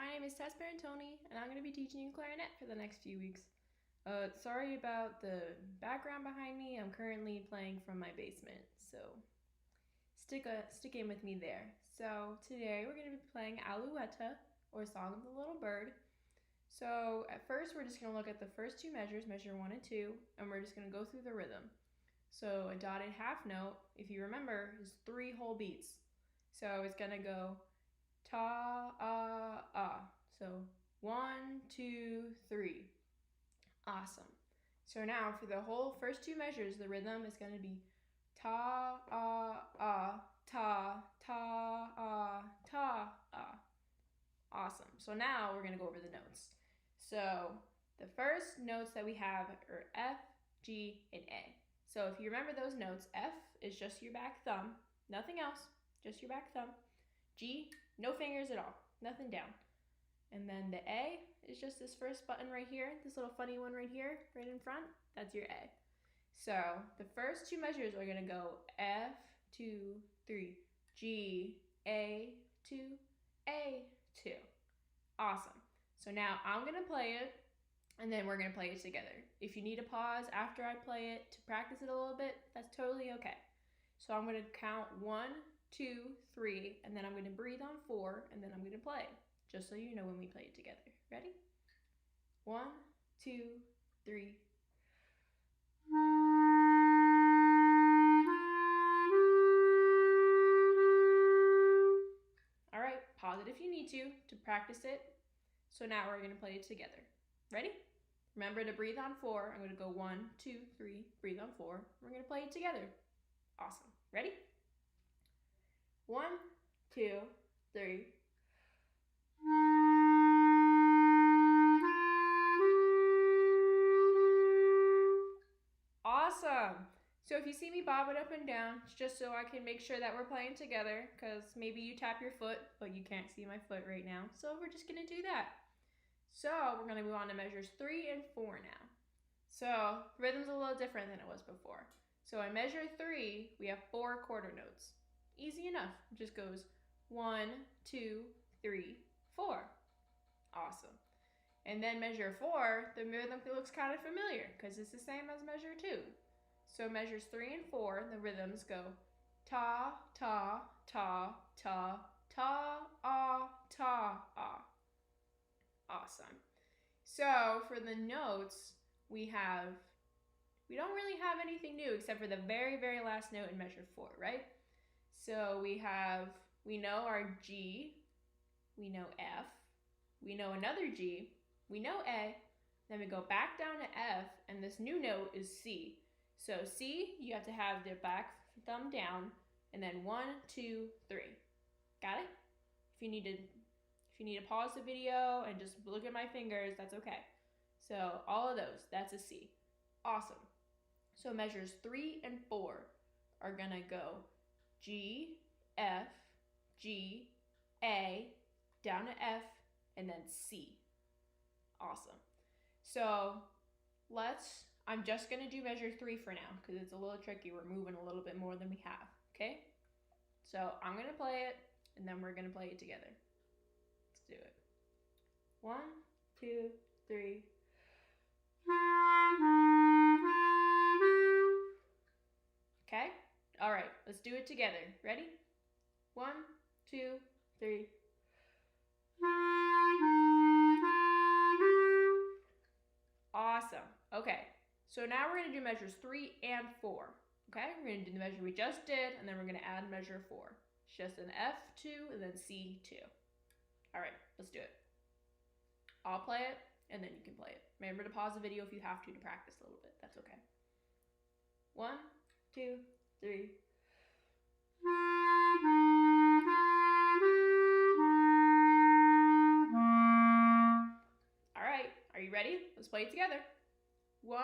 my name is Tess Barantoni, and I'm going to be teaching you clarinet for the next few weeks. Sorry about the background behind me. I'm currently playing from my basement, so stick in with me there. So today we're going to be playing Alouetta, or Song of the Little Bird. So at first we're just going to look at the first two measures, measure 1 and 2, and we're just going to go through the rhythm. So a dotted half note, if you remember, is 3 whole beats. So it's going to go ta, ah, ah. So 1, 2, 3. Awesome. So now for the whole first two measures, the rhythm is going to be ta, ah, ah, ta, ta, ah, ta, ah. Awesome. So now we're going to go over the notes. So the first notes that we have are F, G, and A. So if you remember those notes, F is just your back thumb, nothing else, just your back thumb. G, no fingers at all, nothing down. And then the A is just this first button right here, this little funny one right here, right in front, that's your A. So the first two measures are gonna go F, 2, 3, G, A, 2, A, 2. Awesome. So now I'm gonna play it, and then we're gonna play it together. If you need a pause after I play it to practice it a little bit, that's totally okay. So I'm gonna count 1, 2, 3, and then I'm going to breathe on 4, and then I'm going to play, just so you know when we play it together. Ready? 1, 2, 3. All right, pause it if you need to practice it. So now we're going to play it together. Ready? Remember to breathe on 4. I'm going to go 1, 2, 3, breathe on 4. We're going to play it together. Awesome. Ready? 1, 2, 3. Awesome. So if you see me bob it up and down, it's just so I can make sure that we're playing together, because maybe you tap your foot, but you can't see my foot right now. So we're just going to do that. So we're going to move on to measures 3 and 4 now. So the rhythm's a little different than it was before. So in measure 3, we have 4 quarter notes. Easy enough. It just goes 1, 2, 3, 4. Awesome. And then measure 4, the rhythm looks kind of familiar because it's the same as measure 2. So measures 3 and 4, the rhythms go ta, ta, ta, ta, ta, ah, ta, ah. Awesome. So for the notes, we don't really have anything new except for the very, very last note in measure 4, right? So we know our G, we know F, we know another G, we know A, then we go back down to F, and this new note is C. So C, you have to have the back thumb down, and then 1, 2, 3. Got it? If you need to pause the video and just look at my fingers, that's okay. So all of those, that's a C. Awesome. So measures 3 and 4 are gonna go G, F, G, A, down to F, and then C. Awesome. So I'm just gonna do measure 3 for now because it's a little tricky. We're moving a little bit more than we have, okay? So I'm gonna play it, and then we're gonna play it together. Let's do it. 1, 2, 3. Okay? All right, let's do it together. Ready? 1, 2, 3. Awesome. Okay, so now we're going to do measures 3 and 4. Okay, we're going to do the measure we just did, and then we're going to add measure 4. It's just an F2 and then C2. All right, let's do it. I'll play it, and then you can play it. Remember to pause the video if you have to practice a little bit. That's okay. 1, 2, 3. All right, are you ready? Let's play it together. 1,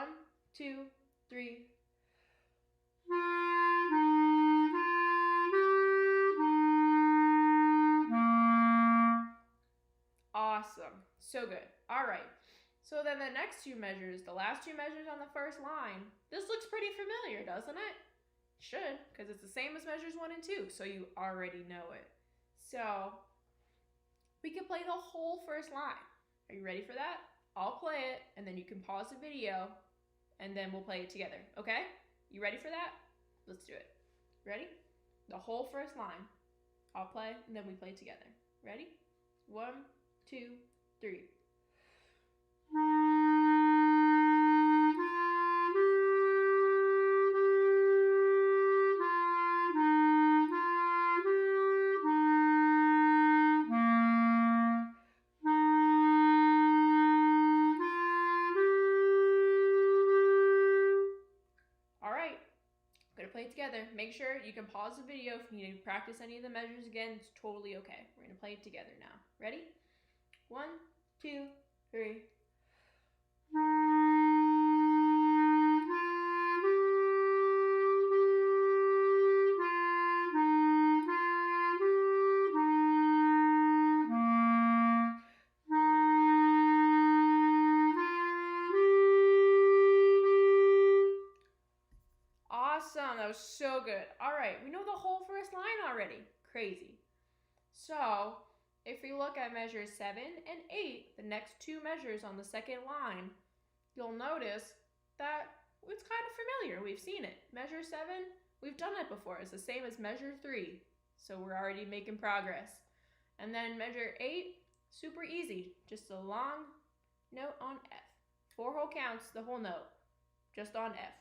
2, 3. Awesome. So good. All right. So then the next two measures, the last two measures on the first line, this looks pretty familiar, doesn't it? Should, because it's the same as measures 1 and 2, so you already know it. So we can play the whole first line. Are you ready for that? I'll play it, and then you can pause the video, and then we'll play it together, okay? You ready for that? Let's do it. Ready? The whole first line. I'll play, and then we play together. Ready? 1, 2, 3. Play it together. Make sure you can pause the video if you need to practice any of the measures again. It's totally okay. We're gonna play it together now. Ready? 1, 2, 3. Awesome, that was so good. All right, we know the whole first line already. Crazy. So, if we look at measures 7 and 8, the next two measures on the second line, you'll notice that it's kind of familiar. We've seen it. Measure 7, we've done it before. It's the same as measure 3, so we're already making progress. And then measure 8, super easy. Just a long note on F. 4 whole counts, the whole note, just on F.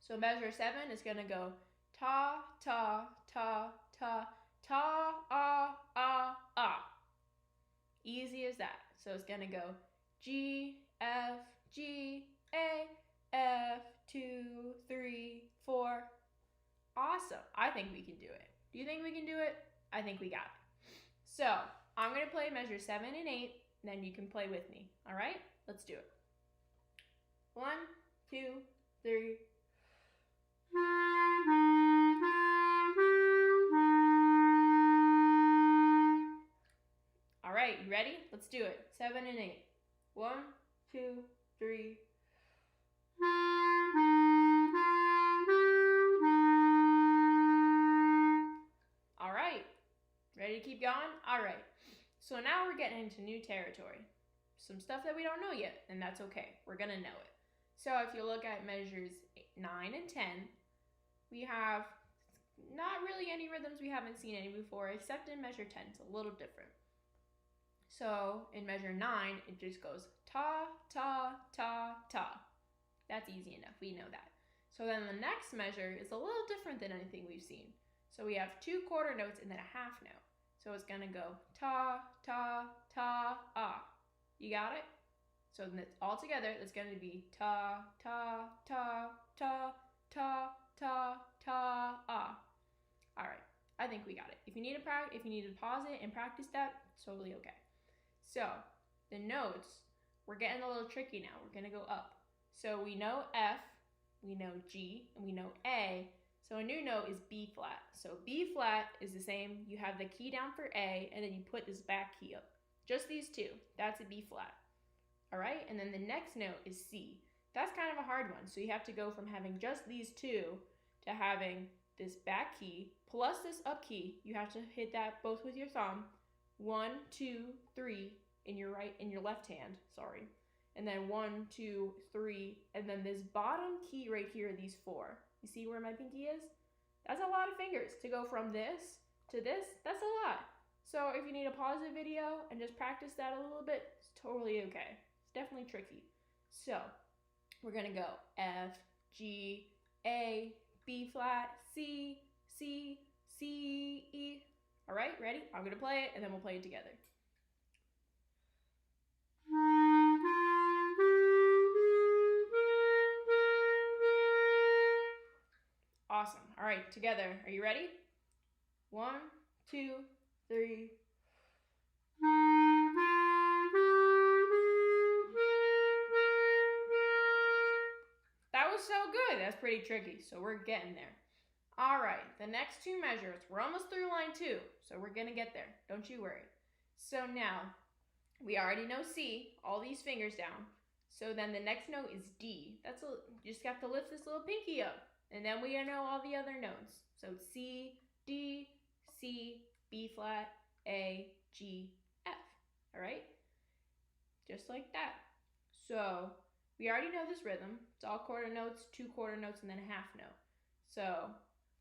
So measure 7 is going to go ta, ta, ta, ta, ta, ah, ah, ah. Easy as that. So it's going to go G, F, G, A, F, 2, 3, 4. Awesome. I think we can do it. Do you think we can do it? I think we got it. So I'm going to play measure 7 and 8, and then you can play with me. All right? Let's do it. 1, 2, 3. All right, you ready? Let's do it. 7 and 8. 1, 2, 3. All right, ready to keep going? All right, so now we're getting into new territory. Some stuff that we don't know yet, and that's okay. We're gonna know it. So if you look at measures 9 and 10, we have not really any rhythms we haven't seen any before, except in measure 10. It's a little different. So in measure 9, it just goes ta, ta, ta, ta. That's easy enough. We know that. So then the next measure is a little different than anything we've seen. So we have 2 quarter notes and then a half note. So it's going to go ta, ta, ta, ah. You got it? So then it's all together, it's going to be ta, ta, ta, ta, ta, ta, ta, ah. All right, I think we got it. If you need to pause it and practice that, totally okay. So the notes, we're getting a little tricky now. We're gonna go up. So we know F, we know G, and we know A. So a new note is B flat. So B flat is the same. You have the key down for A, and then you put this back key up. Just these two. That's a B flat. All right, and then the next note is C. That's kind of a hard one. So you have to go from having just these two to having this back key plus this up key. You have to hit that both with your thumb. 1, 2, 3 in your left hand, sorry. And then 1, 2, 3, and then this bottom key right here, these 4. You see where my pinky is? That's a lot of fingers. To go from this to this, that's a lot. So if you need to pause the video and just practice that a little bit, it's totally okay. It's definitely tricky. So we're gonna go F, G, A, B flat, C, C, C, E. All right, ready? I'm gonna play it and then we'll play it together. Awesome. All right, together. Are you ready? 1, 2, 3. That was so good. That's pretty tricky, so we're getting there. All right, the next two measures, we're almost through line 2, so we're gonna get there. Don't you worry. So now, we already know C, all these fingers down. So then the next note is D. You just have to lift this little pinky up, and then we know all the other notes. So C, D, C, B flat, A, G, all right? Just like that. So we already know this rhythm. It's all quarter notes, 2 quarter notes, and then a half note. So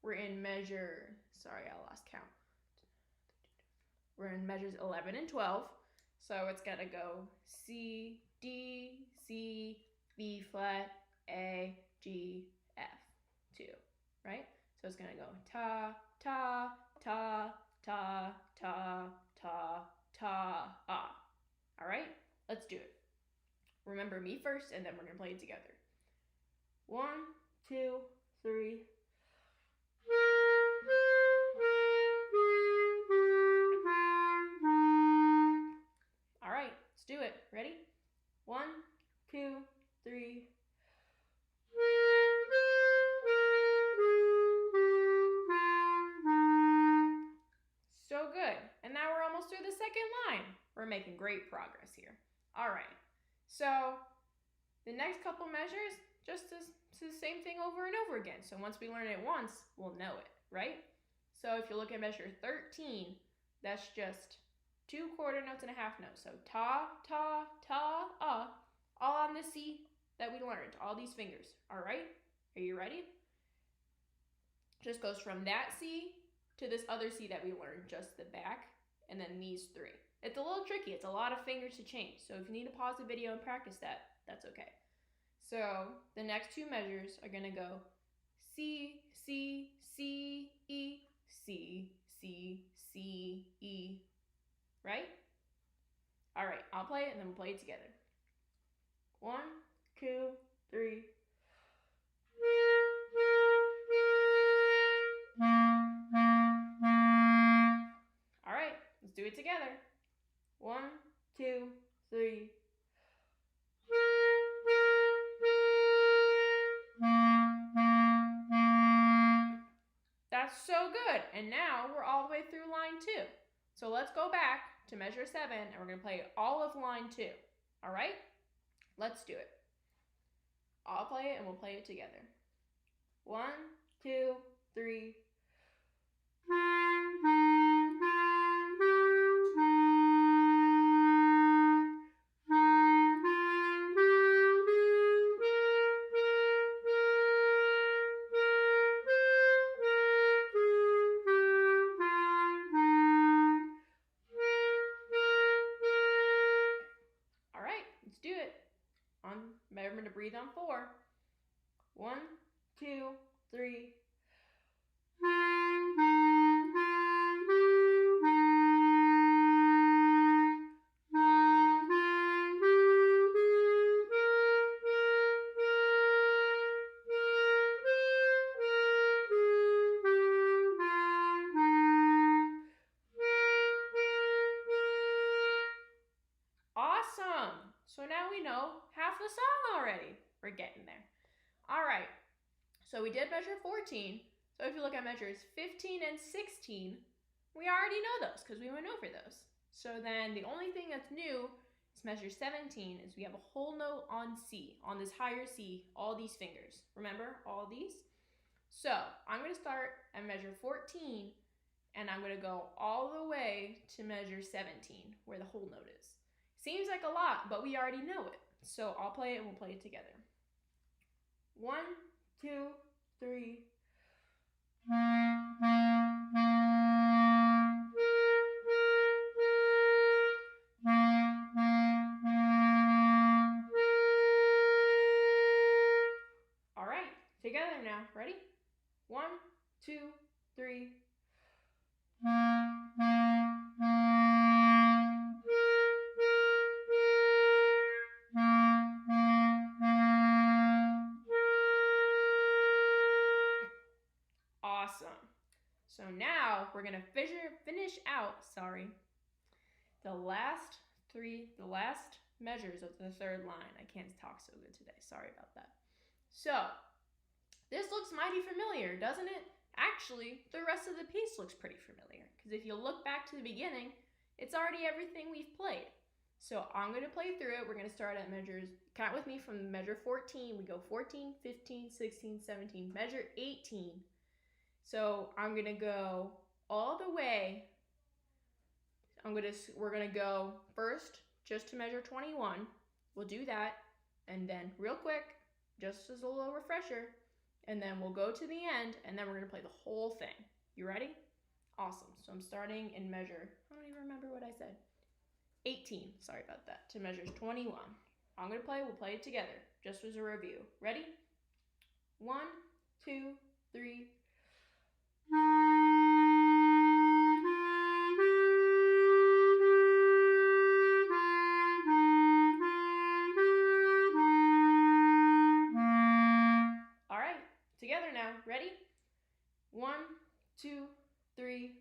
we're in measure, sorry, I lost count. We're in measures 11 and 12. So it's gotta go C, D, C, B flat, A, G, F, 2, right? So it's gonna go ta, ta, ta, ta, ta, ta, ta, ah. All right, let's do it. Remember me first, and then we're gonna play it together. 1, 2, 3. All right, let's do it. Ready? 1, 2, 3. So good. And now we're almost through the second line. We're making great progress here. All right. So the next couple measures, just the same thing over and over again. So once we learn it once, we'll know it, right? So if you look at measure 13, that's just 2 quarter notes and a half note. So ta, ta, ta, ah, all on the C that we learned, all these fingers. All right? Are you ready? Just goes from that C to this other C that we learned, just the back, and then these 3. It's a little tricky. It's a lot of fingers to change. So if you need to pause the video and practice that, that's okay. So the next 2 measures are gonna go C, C, C, E, C, C, C, E, right? All right, I'll play it and then we'll play it together. 1, 2, 3. All right, let's do it together. 1, 2, 3. That's so good. And now we're all the way through line 2. So let's go back to measure 7 and we're going to play all of line 2. All right? Let's do it. I'll play it and we'll play it together. 1, 2, 3. All right, let's do it. Remember to breathe on 4. 1, 2, 3. Awesome! So now we know half the song already. We're getting there. All right, so we did measure 14. So if you look at measures 15 and 16, we already know those because we went over those. So then the only thing that's new is measure 17 is we have a whole note on C, on this higher C, all these fingers. Remember, all these? So I'm going to start at measure 14 and I'm going to go all the way to measure 17 where the whole note is. Seems like a lot, but we already know it. So I'll play it and we'll play it together. 1, 2, 3. All right, together now. Ready? 1, 2, 3. Awesome. So now we're gonna finish out, the last measures of the third line. I can't talk so good today. Sorry about that. So this looks mighty familiar, doesn't it? Actually, the rest of the piece looks pretty familiar because if you look back to the beginning, it's already everything we've played. So I'm going to play through it. We're going to start at measures, count with me from measure 14. We go 14, 15, 16, 17, measure 18. So I'm going to go all the way we're gonna go first just to measure 21. We'll do that, and then real quick, just as a little refresher, and then we'll go to the end, and then we're gonna play the whole thing. You ready? Awesome. So I'm starting in measure, I don't even remember what I said. 18, sorry about that, to measures 21. I'm gonna play, we'll play it together, just as a review. Ready? 1, 2, 3. All right, together now. Ready? 1, 2, 3.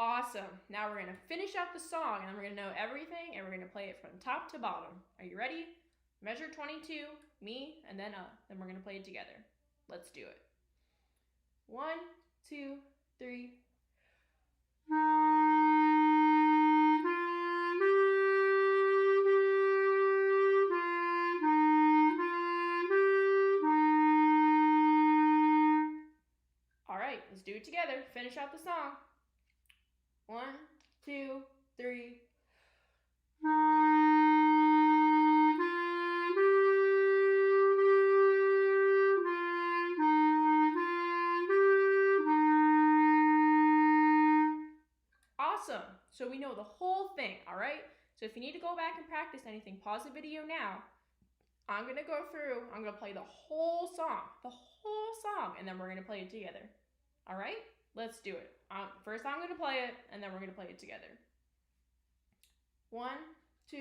Awesome. Now we're going to finish out the song, and we're going to know everything, and we're going to play it from top to bottom. Are you ready? Measure 22, me, and then we're going to play it together. Let's do it. 1, 2, 3. All right, let's do it together. Finish out the song. 1, 2, 3. Awesome. So we know the whole thing, all right? So if you need to go back and practice anything, pause the video now. I'm going to go through, I'm going to play the whole song, and then we're going to play it together. All right? Let's do it. First I'm going to play it, and then we're going to play it together. 1, 2,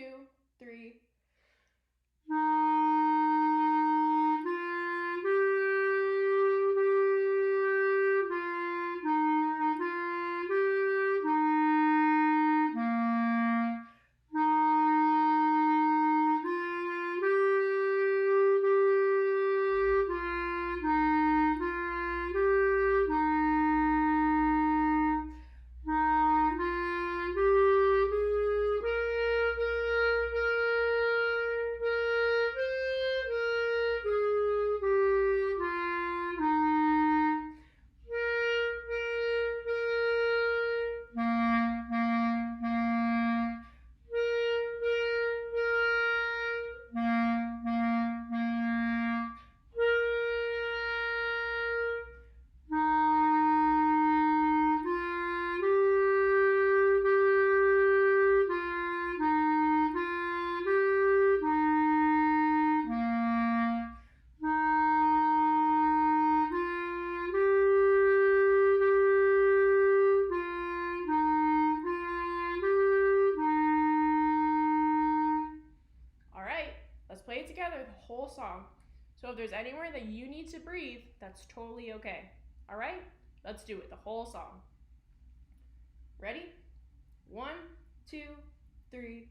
3. Play it together, the whole song. So if there's anywhere that you need to breathe, that's totally okay. All right? Let's do it, the whole song. Ready? 1, 2, 3.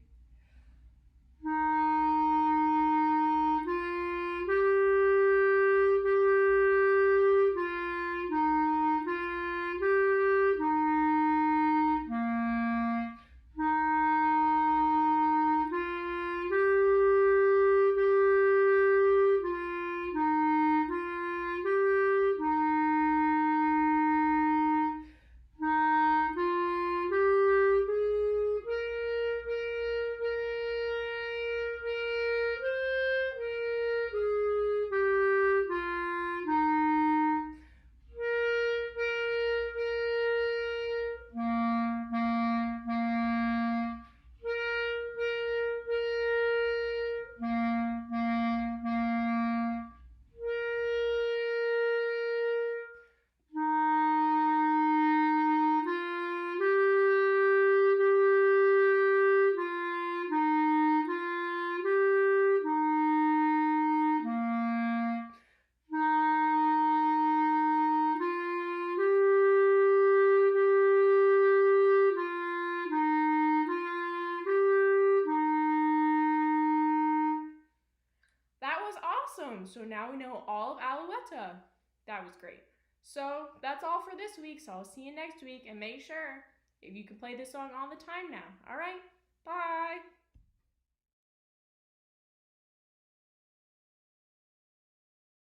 So now we know all of Alouetta. That was great. So that's all for this week. So I'll see you next week, and make sure if you can play this song all the time now. All right, bye.